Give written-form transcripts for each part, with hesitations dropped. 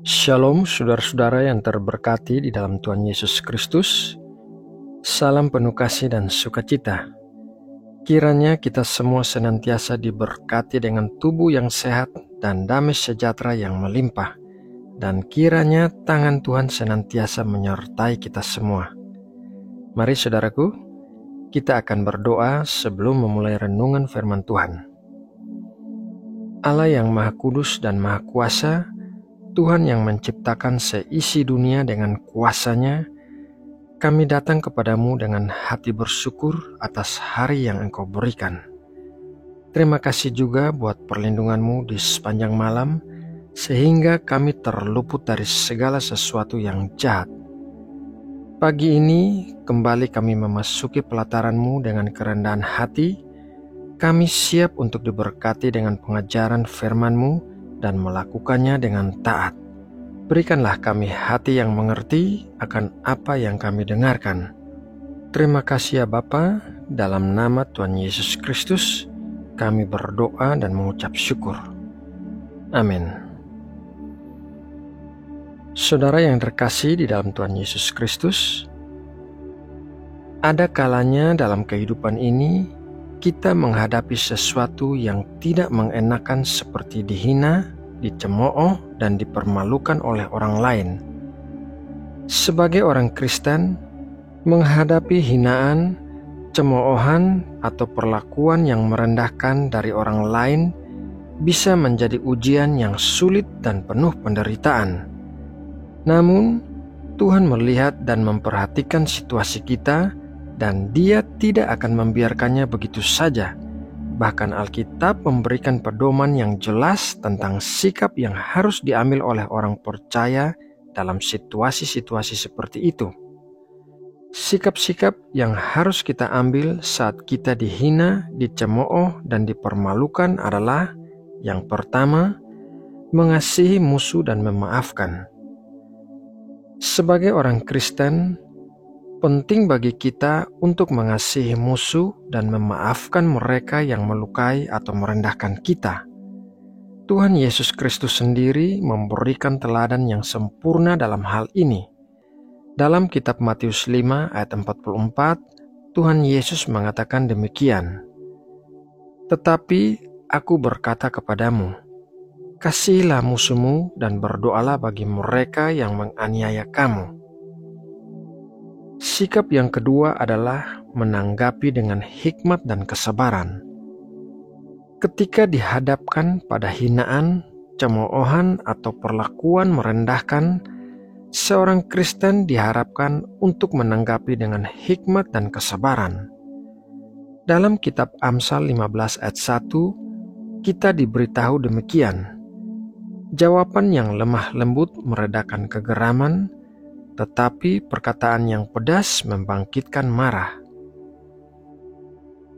Shalom saudara-saudara yang terberkati di dalam Tuhan Yesus Kristus. Salam penuh kasih dan sukacita. Kiranya kita semua senantiasa diberkati dengan tubuh yang sehat dan damai sejahtera yang melimpah. Dan kiranya tangan Tuhan senantiasa menyertai kita semua. Mari saudaraku, kita akan berdoa sebelum memulai renungan firman Tuhan. Allah yang Maha Kudus dan Maha Kuasa, Tuhan yang menciptakan seisi dunia dengan kuasa-Nya, kami datang kepadamu dengan hati bersyukur atas hari yang Engkau berikan. Terima kasih juga buat perlindungan-Mu di sepanjang malam, sehingga kami terluput dari segala sesuatu yang jahat. Pagi ini kembali kami memasuki pelataran-Mu dengan kerendahan hati. Kami siap untuk diberkati dengan pengajaran firman-Mu dan melakukannya dengan taat. Berikanlah kami hati yang mengerti akan apa yang kami dengarkan. Terima kasih ya Bapa, dalam nama Tuhan Yesus Kristus, kami berdoa dan mengucap syukur. Amin. Saudara yang terkasih di dalam Tuhan Yesus Kristus, ada kalanya dalam kehidupan ini, kita menghadapi sesuatu yang tidak mengenakan seperti dihina, dicemooh, dan dipermalukan oleh orang lain. Sebagai orang Kristen, menghadapi hinaan, cemoohan, atau perlakuan yang merendahkan dari orang lain bisa menjadi ujian yang sulit dan penuh penderitaan. Namun, Tuhan melihat dan memperhatikan situasi kita, dan Dia tidak akan membiarkannya begitu saja. Bahkan Alkitab memberikan pedoman yang jelas tentang sikap yang harus diambil oleh orang percaya dalam situasi-situasi seperti itu. Sikap-sikap yang harus kita ambil saat kita dihina, dicemooh, dan dipermalukan adalah: yang pertama, mengasihi musuh dan memaafkan. Sebagai orang Kristen, penting bagi kita untuk mengasihi musuh dan memaafkan mereka yang melukai atau merendahkan kita. Tuhan Yesus Kristus sendiri memberikan teladan yang sempurna dalam hal ini. Dalam kitab Matius 5 ayat 44, Tuhan Yesus mengatakan demikian, "Tetapi aku berkata kepadamu, kasihilah musuhmu dan berdoalah bagi mereka yang menganiaya kamu." Sikap yang kedua adalah menanggapi dengan hikmat dan kesabaran. Ketika dihadapkan pada hinaan, cemoohan, atau perlakuan merendahkan, seorang Kristen diharapkan untuk menanggapi dengan hikmat dan kesabaran. Dalam kitab Amsal 15 ayat 1, kita diberitahu demikian, "Jawaban yang lemah lembut meredakan kegeraman, tetapi perkataan yang pedas membangkitkan marah."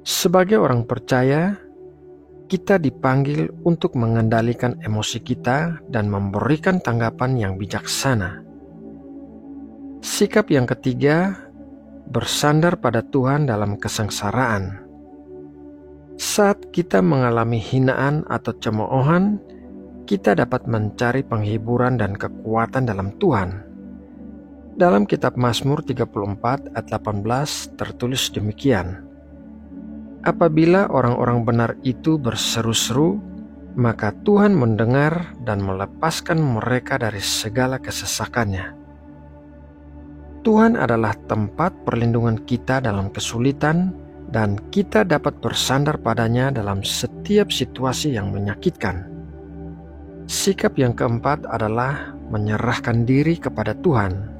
Sebagai orang percaya, kita dipanggil untuk mengendalikan emosi kita dan memberikan tanggapan yang bijaksana. Sikap yang ketiga, bersandar pada Tuhan dalam kesengsaraan. Saat kita mengalami hinaan atau cemoohan, kita dapat mencari penghiburan dan kekuatan dalam Tuhan. Dalam kitab Mazmur 34 ayat 18 tertulis demikian, "Apabila orang-orang benar itu berseru-seru, maka Tuhan mendengar dan melepaskan mereka dari segala kesesakannya." Tuhan adalah tempat perlindungan kita dalam kesulitan, dan kita dapat bersandar padanya dalam setiap situasi yang menyakitkan. Sikap yang keempat adalah menyerahkan diri kepada Tuhan.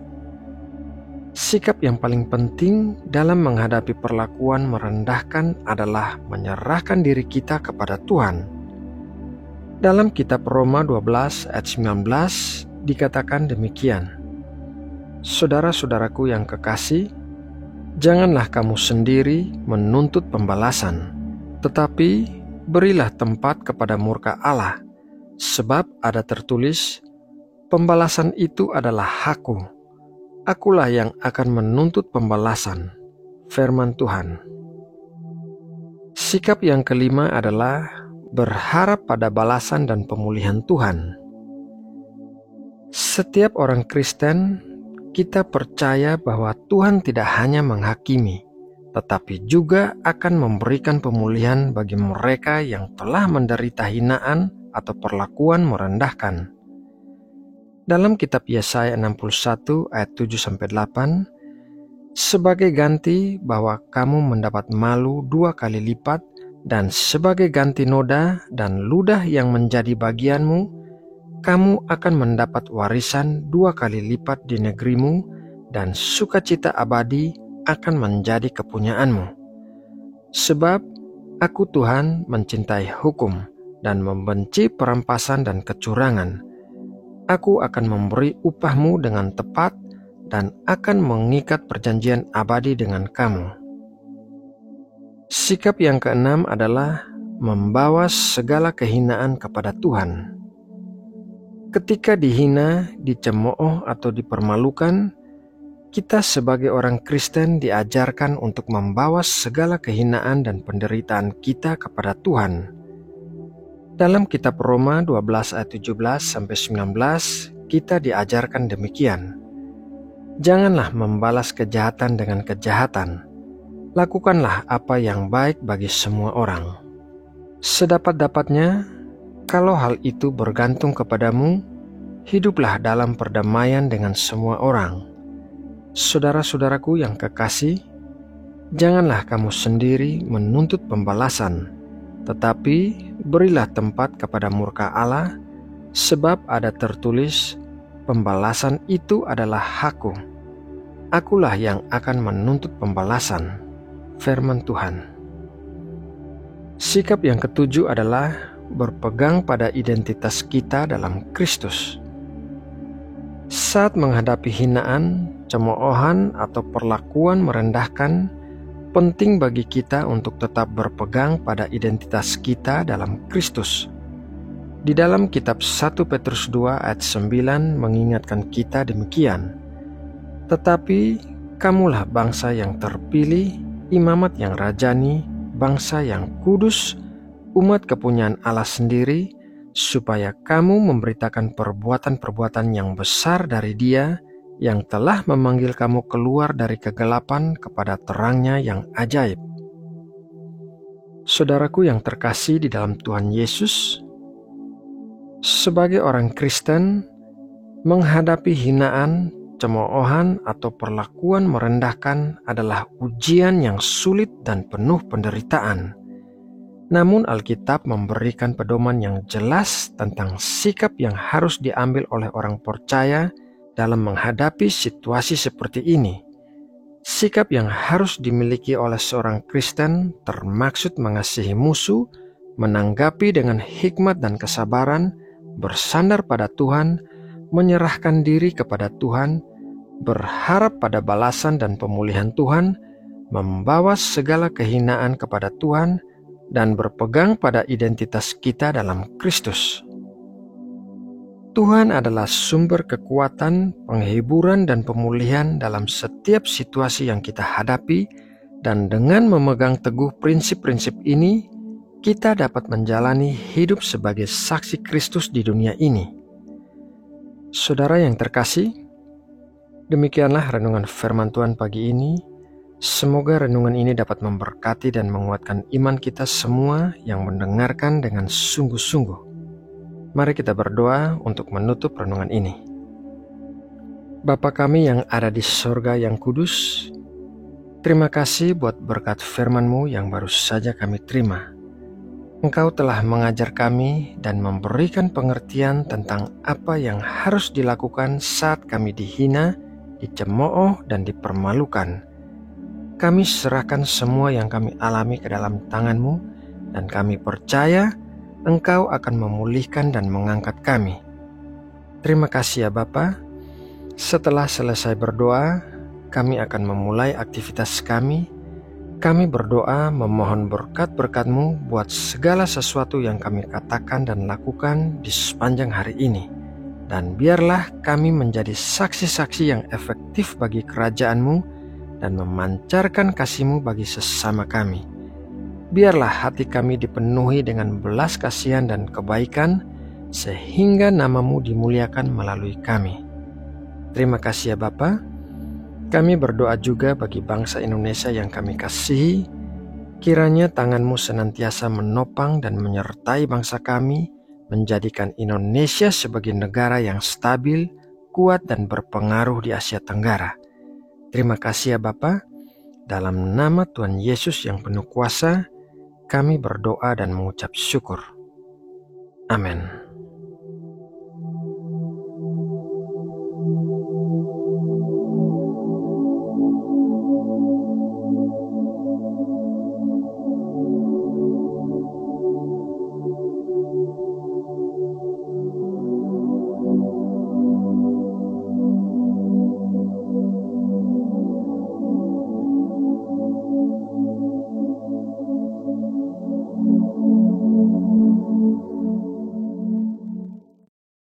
Sikap yang paling penting dalam menghadapi perlakuan merendahkan adalah menyerahkan diri kita kepada Tuhan. Dalam kitab Roma 12 ayat 19 dikatakan demikian, "Saudara-saudaraku yang kekasih, janganlah kamu sendiri menuntut pembalasan, tetapi berilah tempat kepada murka Allah, sebab ada tertulis, pembalasan itu adalah Hakku. Akulah yang akan menuntut pembalasan." firman Tuhan. Sikap yang kelima adalah berharap pada balasan dan pemulihan Tuhan. Setiap orang Kristen, kita percaya bahwa Tuhan tidak hanya menghakimi, tetapi juga akan memberikan pemulihan bagi mereka yang telah menderita hinaan atau perlakuan merendahkan. Dalam kitab Yesaya 61 ayat 7-8, sebagai ganti bahwa kamu mendapat malu 2 kali lipat, dan sebagai ganti noda dan ludah yang menjadi bagianmu, kamu akan mendapat warisan 2 kali lipat di negerimu, dan sukacita abadi akan menjadi kepunyaanmu. Sebab aku Tuhan mencintai hukum dan membenci perampasan dan kecurangan. Aku akan memberi upahmu dengan tepat dan akan mengikat perjanjian abadi dengan kamu. Sikap yang keenam adalah membawa segala kehinaan kepada Tuhan. Ketika dihina, dicemooh atau dipermalukan, kita sebagai orang Kristen diajarkan untuk membawa segala kehinaan dan penderitaan kita kepada Tuhan. Dalam kitab Roma 12 ayat 17-19, kita diajarkan demikian. Janganlah membalas kejahatan dengan kejahatan. Lakukanlah apa yang baik bagi semua orang. Sedapat-dapatnya, kalau hal itu bergantung kepadamu, hiduplah dalam perdamaian dengan semua orang. Saudara-saudaraku yang kekasih, janganlah kamu sendiri menuntut pembalasan, tetapi berilah tempat kepada murka Allah, sebab ada tertulis, pembalasan itu adalah Hakku. Akulah yang akan menuntut pembalasan, firman Tuhan. Sikap yang ketujuh adalah berpegang pada identitas kita dalam Kristus. Saat menghadapi hinaan, cemoohan, atau perlakuan merendahkan, penting bagi kita untuk tetap berpegang pada identitas kita dalam Kristus. Di dalam kitab 1 Petrus 2 ayat 9 mengingatkan kita demikian. Tetapi kamulah bangsa yang terpilih, imamat yang rajani, bangsa yang kudus, umat kepunyaan Allah sendiri, supaya kamu memberitakan perbuatan-perbuatan yang besar dari Dia yang telah memanggil kamu keluar dari kegelapan kepada terangnya yang ajaib. Saudaraku yang terkasih di dalam Tuhan Yesus, sebagai orang Kristen, menghadapi hinaan, cemoohan, atau perlakuan merendahkan adalah ujian yang sulit dan penuh penderitaan. Namun Alkitab memberikan pedoman yang jelas tentang sikap yang harus diambil oleh orang percaya dalam menghadapi situasi seperti ini. Sikap yang harus dimiliki oleh seorang Kristen termaksud mengasihi musuh, menanggapi dengan hikmat dan kesabaran, bersandar pada Tuhan, menyerahkan diri kepada Tuhan, berharap pada balasan dan pemulihan Tuhan, membawa segala kehinaan kepada Tuhan, dan berpegang pada identitas kita dalam Kristus. Tuhan adalah sumber kekuatan, penghiburan, dan pemulihan dalam setiap situasi yang kita hadapi, dan dengan memegang teguh prinsip-prinsip ini, kita dapat menjalani hidup sebagai saksi Kristus di dunia ini. Saudara yang terkasih, demikianlah renungan firman Tuhan pagi ini. Semoga renungan ini dapat memberkati dan menguatkan iman kita semua yang mendengarkan dengan sungguh-sungguh. Mari kita berdoa untuk menutup renungan ini. Bapa kami yang ada di sorga yang kudus, terima kasih buat berkat firman-Mu yang baru saja kami terima. Engkau telah mengajar kami dan memberikan pengertian tentang apa yang harus dilakukan saat kami dihina, dicemooh, dan dipermalukan. Kami serahkan semua yang kami alami ke dalam tangan-Mu, dan kami percaya Engkau akan memulihkan dan mengangkat kami. Terima kasih ya Bapa. Setelah selesai berdoa, kami akan memulai aktivitas kami. Kami berdoa memohon berkat-berkat-Mu buat segala sesuatu yang kami katakan dan lakukan di sepanjang hari ini. Dan biarlah kami menjadi saksi-saksi yang efektif bagi kerajaan-Mu, dan memancarkan kasih-Mu bagi sesama kami. Biarlah hati kami dipenuhi dengan belas kasihan dan kebaikan, sehingga nama-Mu dimuliakan melalui kami. Terima kasih ya Bapa. Kami berdoa juga bagi bangsa Indonesia yang kami kasihi. Kiranya tangan-Mu senantiasa menopang dan menyertai bangsa kami, menjadikan Indonesia sebagai negara yang stabil, kuat dan berpengaruh di Asia Tenggara. Terima kasih ya Bapa. Dalam nama Tuhan Yesus yang penuh kuasa, kami berdoa dan mengucap syukur. Amin.